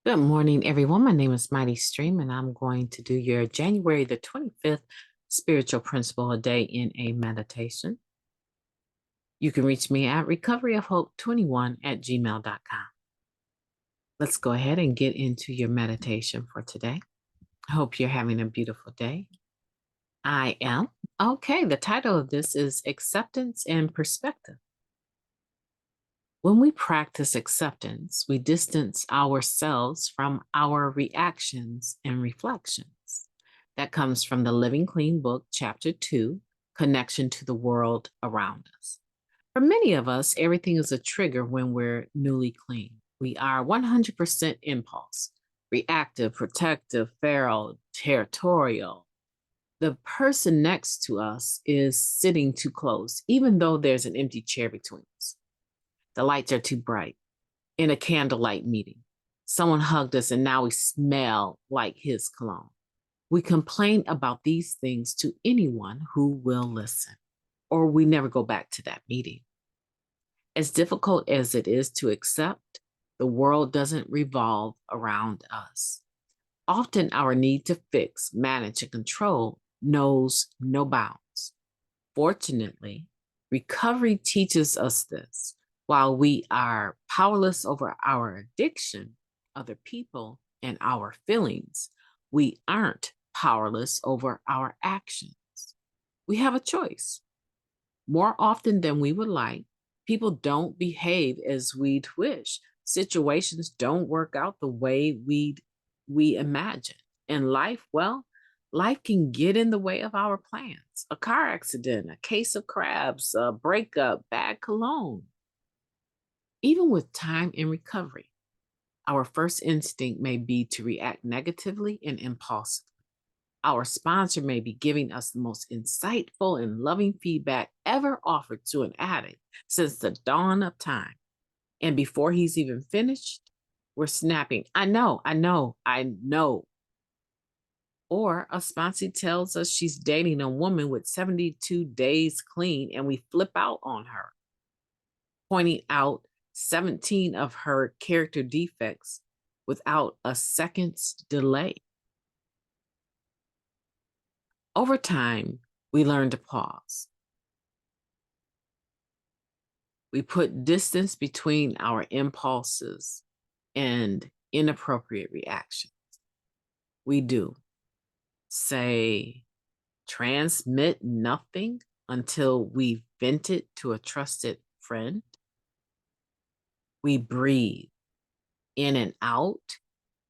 Good morning, everyone. My name is Mighty Stream, and I'm going to do your January the 25th spiritual principle a day in a meditation. You can reach me at recoveryofhope21@gmail.com. Let's go ahead and get into your meditation for today. I hope you're having a beautiful day. I am. Okay, the title of this is Acceptance and Perspective. When we practice acceptance, we distance ourselves from our reactions and reflections. That comes from the Living Clean book, Chapter 2, Connection to the World Around Us. For many of us, everything is a trigger when we're newly clean. We are 100% impulse, reactive, protective, feral, territorial. The person next to us is sitting too close, even though there's an empty chair between us. The lights are too bright. In a candlelight meeting, someone hugged us and now we smell like his cologne. We complain about these things to anyone who will listen, or we never go back to that meeting. As difficult as it is to accept, the world doesn't revolve around us. Often our need to fix, manage, and control knows no bounds. Fortunately, recovery teaches us this. While we are powerless over our addiction, other people, and our feelings, we aren't powerless over our actions. We have a choice. More often than we would like, people don't behave as we'd wish. Situations don't work out the way we imagine. And life, well, life can get in the way of our plans. A car accident, a case of crabs, a breakup, bad cologne. Even with time and recovery, our first instinct may be to react negatively and impulsively. Our sponsor may be giving us the most insightful and loving feedback ever offered to an addict since the dawn of time. And before he's even finished, we're snapping, I know, I know, I know. Or a sponsor tells us she's dating a woman with 72 days clean, and we flip out on her, pointing out 17 of her character defects without a second's delay. Over time, we learn to pause. We put distance between our impulses and inappropriate reactions. We do say, transmit nothing until we vent it to a trusted friend. We breathe in and out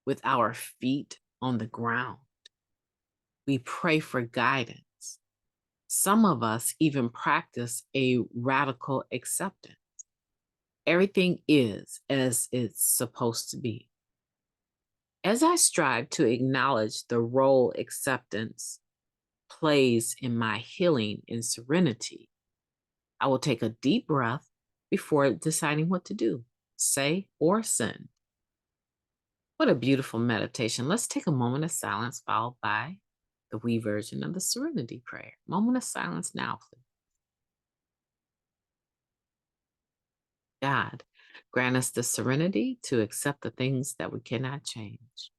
with our feet on the ground. We pray for guidance. Some of us even practice a radical acceptance. Everything is as it's supposed to be. As I strive to acknowledge the role acceptance plays in my healing and serenity, I will take a deep breath before deciding what to do, say, or send. What a beautiful meditation. Let's take a moment of silence followed by the we version of the serenity prayer. Moment of silence now, please. God, grant us the serenity to accept the things that we cannot change,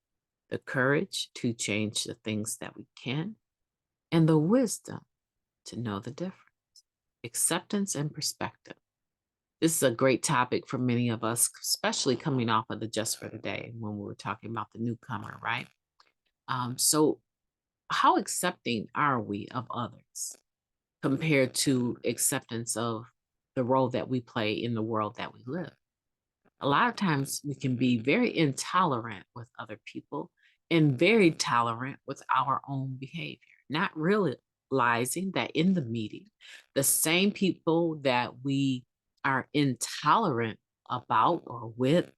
the courage to change the things that we can, and the wisdom to know the difference. Acceptance and perspective. This is a great topic for many of us, especially coming off of the Just for Today when we were talking about the newcomer, right? So, how accepting are we of others compared to acceptance of the role that we play in the world that we live? A lot of times we can be very intolerant with other people and very tolerant with our own behavior, not realizing that in the meeting, the same people that we are intolerant about or with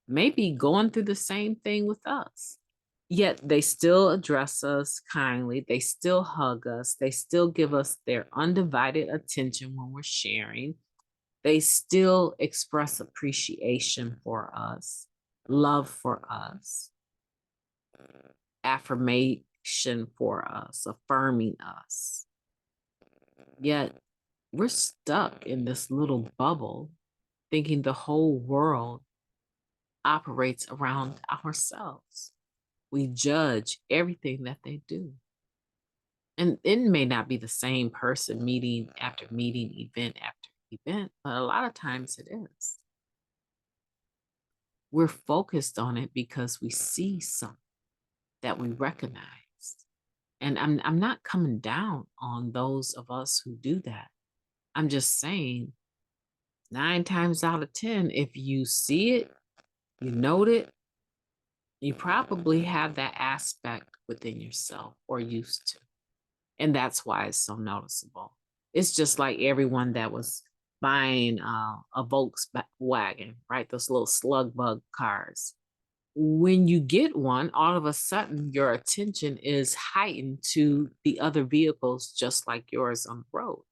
may be going through the same thing with us. Yet they still address us kindly. They still hug us. They still give us their undivided attention when we're sharing. They still express appreciation for us, love for us, affirmation for us, affirming us. Yet we're stuck in this little bubble thinking the whole world operates around ourselves. We judge everything that they do. And it may not be the same person meeting after meeting, event after event, but a lot of times it is. We're focused on it because we see something that we recognize. And I'm not coming down on those of us who do that. I'm just saying 9 times out of 10, if you see it, you note it, you probably have that aspect within yourself or used to. And that's why it's so noticeable. It's just like everyone that was buying a Volkswagen, right? Those little slug bug cars. When you get one, all of a sudden your attention is heightened to the other vehicles just like yours on the road.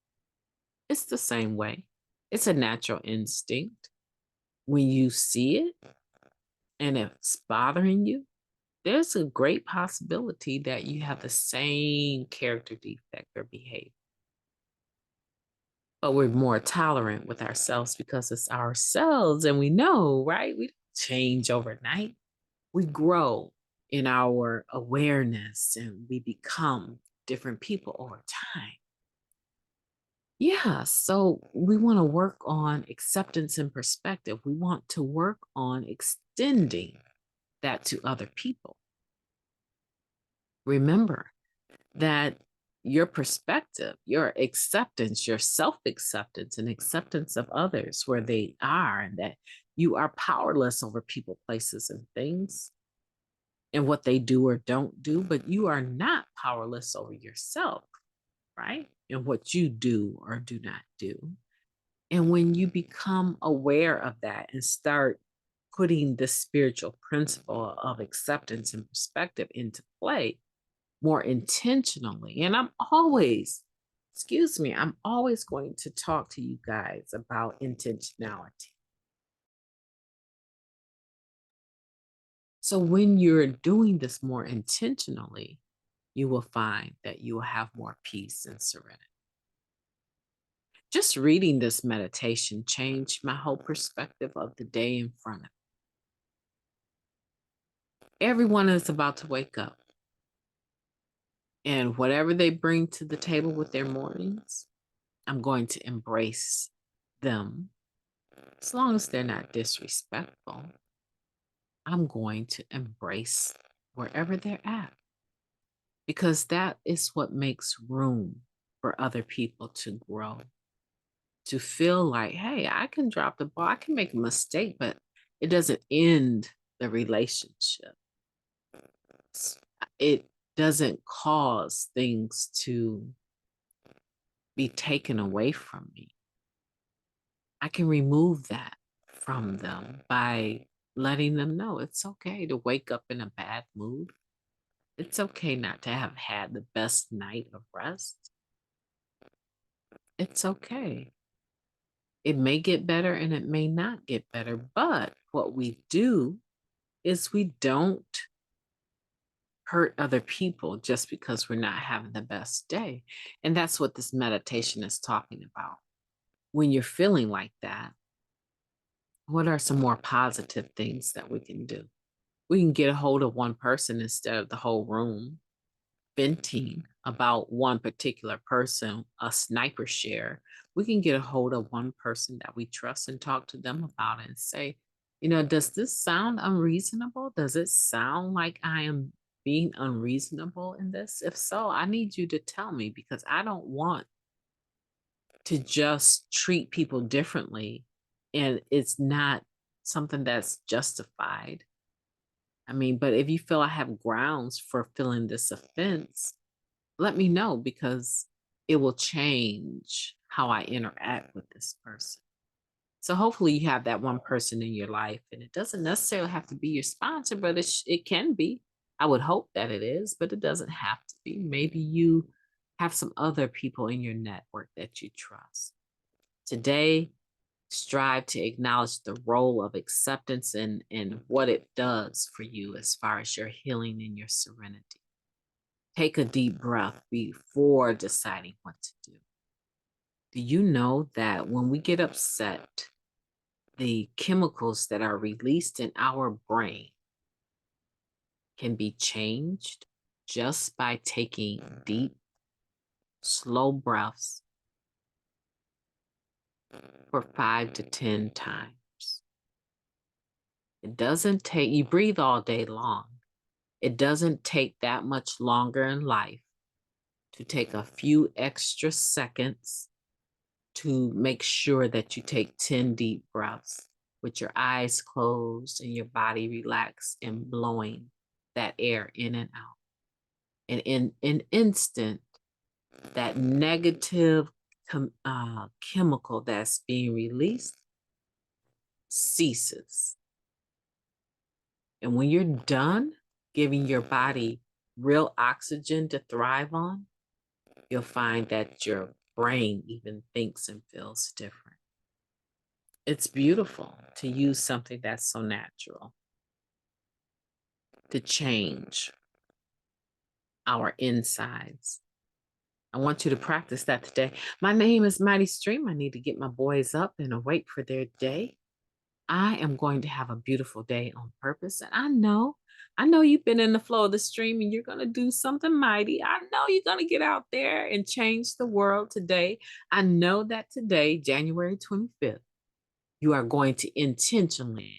It's the same way. It's a natural instinct. When you see it and it's bothering you, there's a great possibility that you have the same character defect or behavior. But we're more tolerant with ourselves because it's ourselves and we know, right? We don't change overnight. We grow in our awareness and we become different people over time. Yeah, so we want to work on acceptance and perspective. We want to work on extending that to other people. Remember that your perspective, your acceptance, your self acceptance, and acceptance of others where they are, and that you are powerless over people, places, and things and what they do or don't do, but you are not powerless over yourself, right? And what you do or do not do. And when you become aware of that and start putting the spiritual principle of acceptance and perspective into play more intentionally, and I'm always going to talk to you guys about intentionality. So when you're doing this more intentionally, you will find that you will have more peace and serenity. Just reading this meditation changed my whole perspective of the day in front of me. Everyone is about to wake up, and whatever they bring to the table with their mornings, I'm going to embrace them. As long as they're not disrespectful, I'm going to embrace wherever they're at because that is what makes room for other people to grow, to feel like, hey, I can drop the ball, I can make a mistake, but it doesn't end the relationship. It doesn't cause things to be taken away from me. I can remove that from them by letting them know it's okay to wake up in a bad mood. It's okay not to have had the best night of rest. It's okay. It may get better and it may not get better, but what we do is we don't hurt other people just because we're not having the best day. And that's what this meditation is talking about. When you're feeling like that, what are some more positive things that we can do? We can get a hold of one person instead of the whole room venting about one particular person, a sniper share. We can get a hold of one person that we trust and talk to them about it and say, does this sound unreasonable? Does it sound like I am being unreasonable in this? If so, I need you to tell me because I don't want to just treat people differently and it's not something that's justified. I mean, but if you feel I have grounds for feeling this offense, let me know because it will change how I interact with this person. So hopefully you have that one person in your life, and it doesn't necessarily have to be your sponsor, but it can be. I would hope that it is, but it doesn't have to be. Maybe you have some other people in your network that you trust. Today, strive to acknowledge the role of acceptance and what it does for you as far as your healing and your serenity. Take a deep breath before deciding what to do. Do you know that when we get upset, the chemicals that are released in our brain can be changed just by taking deep, slow breaths for 5 to 10 times. It doesn't take, you breathe all day long. It doesn't take that much longer in life to take a few extra seconds to make sure that you take 10 deep breaths with your eyes closed and your body relaxed and blowing that air in and out. And in an instant, that negative chemical that's being released ceases. And when you're done giving your body real oxygen to thrive on, you'll find that your brain even thinks and feels different. It's beautiful to use something that's so natural to change our insides. I want you to practice that today. My name is Mighty Stream. I need to get my boys up and awake for their day. I am going to have a beautiful day on purpose. And I know you've been in the flow of the stream and you're going to do something mighty. I know you're going to get out there and change the world today. I know that today, January 25th, you are going to intentionally